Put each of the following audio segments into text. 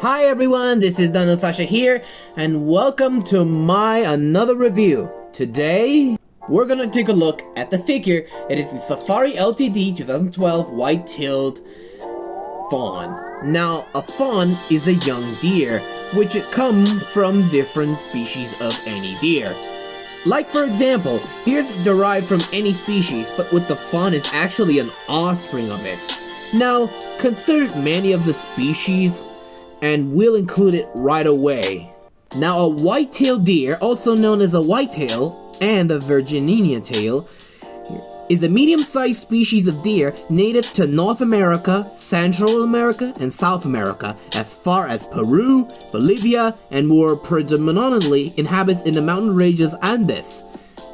Hi everyone, this is DinoSasha here, and welcome to my another review. Today, we're gonna take a look at the figure. It is the Safari Ltd 2012 white-tailed fawn. Now, a fawn is a young deer, which come from different species of any deer. Like for example, deers derived from any species, but with the fawn is actually an offspring of it. Now, consider many of the species, and we'll include it right away. Now, a white-tailed deer, also known as a whitetail and a Virginia tail, is a medium-sized species of deer native to North America, Central America, and South America, as far as Peru, Bolivia, and more predominantly inhabits in the mountain ranges Andes,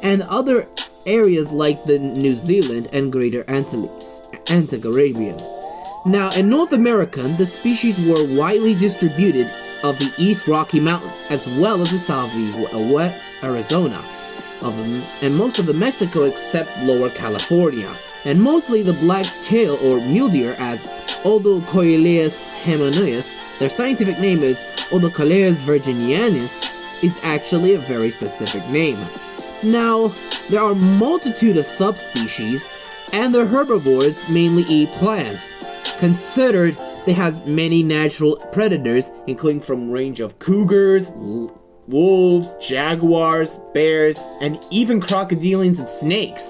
and other areas like the New Zealand and Greater Antilles, Antigua. Now, in North America, the species were widely distributed of the East Rocky Mountains, as well as the Southeast Arizona, and most of the Mexico except Lower California, and mostly the black tail or mule deer as Odocoileus hemionus. Their scientific name is Odocoileus virginianus, is actually a very specific name. Now, there are a multitude of subspecies, and they're herbivores, mainly eat plants. Considered, they have many natural predators, including from range of cougars, wolves, jaguars, bears, and even crocodilians and snakes.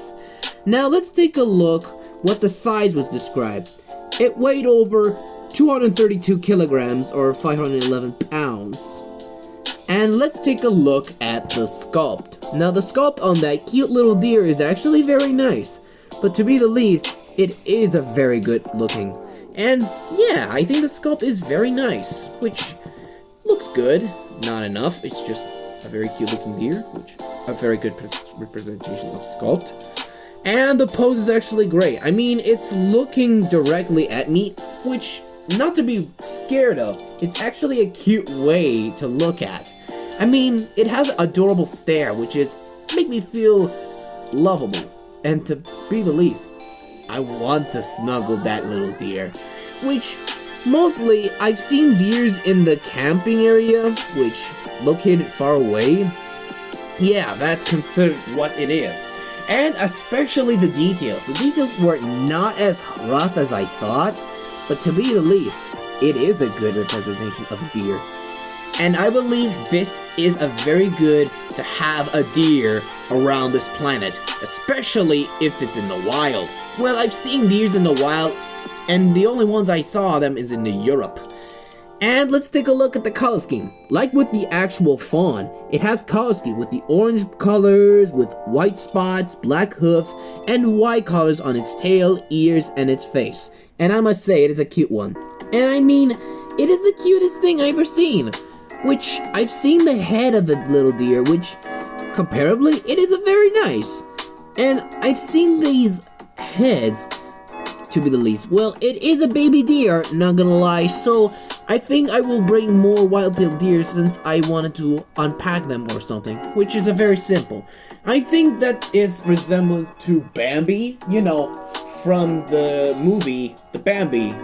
Now let's take a look what the size was described. It weighed over 232 kilograms or 511 pounds. And let's take a look at the sculpt. Now the sculpt on that cute little deer is actually very nice, but to be the least, it is a very good looking. And yeah, I think the sculpt is very nice, which looks good. Not enough, it's just a very cute looking deer, which a very good representation of sculpt. And the pose is actually great. I mean, it's looking directly at me, which, not to be scared of, it's actually a cute way to look at. I mean, it has an adorable stare, which is make me feel lovable. And to be the least, I want to snuggle that little deer, which mostly I've seen deers in the camping area, which located far away. Yeah, that's considered what it is. And especially the details. The details were not as rough as I thought, but to be the least, it is a good representation of a deer. And I believe this is a very good to have a deer around this planet, especially if it's in the wild. Well, I've seen deers in the wild, and the only ones I saw them is in Europe. And let's take a look at the color scheme. Like with the actual fawn, it has color scheme with the orange colors, with white spots, black hoofs, and white colors on its tail, ears, and its face. And I must say, it is a cute one. And I mean, it is the cutest thing I've ever seen. Which, I've seen the head of the little deer, which, comparably, it is a very nice. And I've seen these heads, to be the least. Well, it is a baby deer, not gonna lie, so I think I will bring more wild-tailed deer since I wanted to unpack them or something, which is a very simple. I think that is resemblance to Bambi, you know, from the movie, The Bambi.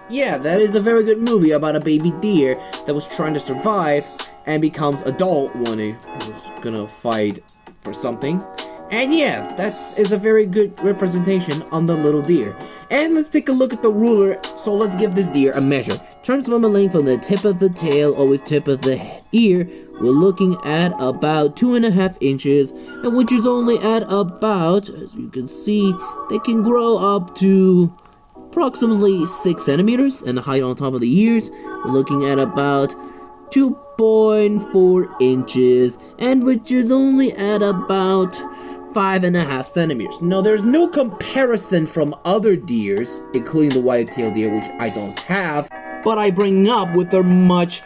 Yeah, that is a very good movie about a baby deer that was trying to survive and becomes adult when he was gonna fight for something. And yeah, that is a very good representation on the little deer. And let's take a look at the ruler, so let's give this deer a measure. Transform a length from the tip of the tail, always tip of the ear, we're looking at about 2.5 inches, and which is only at about, as you can see, they can grow up to approximately 6 centimeters, and the height on top of the ears, we're looking at about 2.4 inches, and which is only at about 5.5 centimeters. Now, there's no comparison from other deers, including the white-tailed deer, which I don't have, but I bring up with their much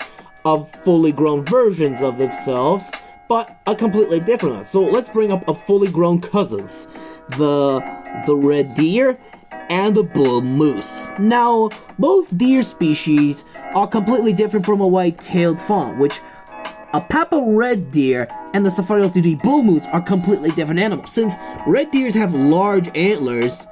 of fully grown versions of themselves, but a completely different one. So let's bring up a fully grown cousins, the red deer and the bull moose. Now, both deer species are completely different from a white-tailed fawn, which a Papo red deer and the Safari Ltd bull moose are completely different animals, since red deers have large antlers,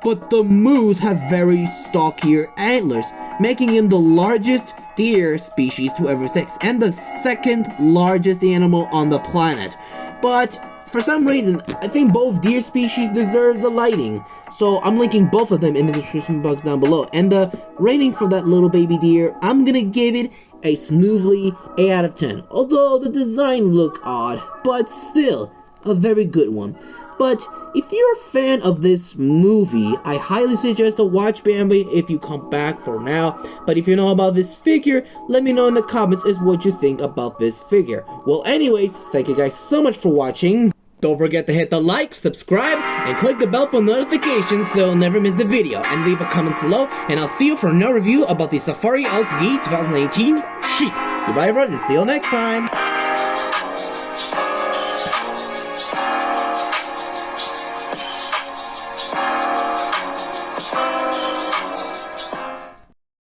but the moose have very stockier antlers, making him the largest deer species to ever exist, and the second largest animal on the planet. But for some reason, I think both deer species deserve the lighting. So I'm linking both of them in the description box down below. And the rating for that little baby deer, I'm gonna give it a smoothly 8 out of 10. Although the design looked odd, but still a very good one. But if you're a fan of this movie, I highly suggest to watch Bambi if you come back for now. But if you know about this figure, let me know in the comments is what you think about this figure. Well, anyways, thank you guys so much for watching. Don't forget to hit the like, subscribe, and click the bell for notifications so you'll never miss the video. And leave a comment below, and I'll see you for another review about the Safari LTD 2018 Sheep. Goodbye everyone, and see you next time.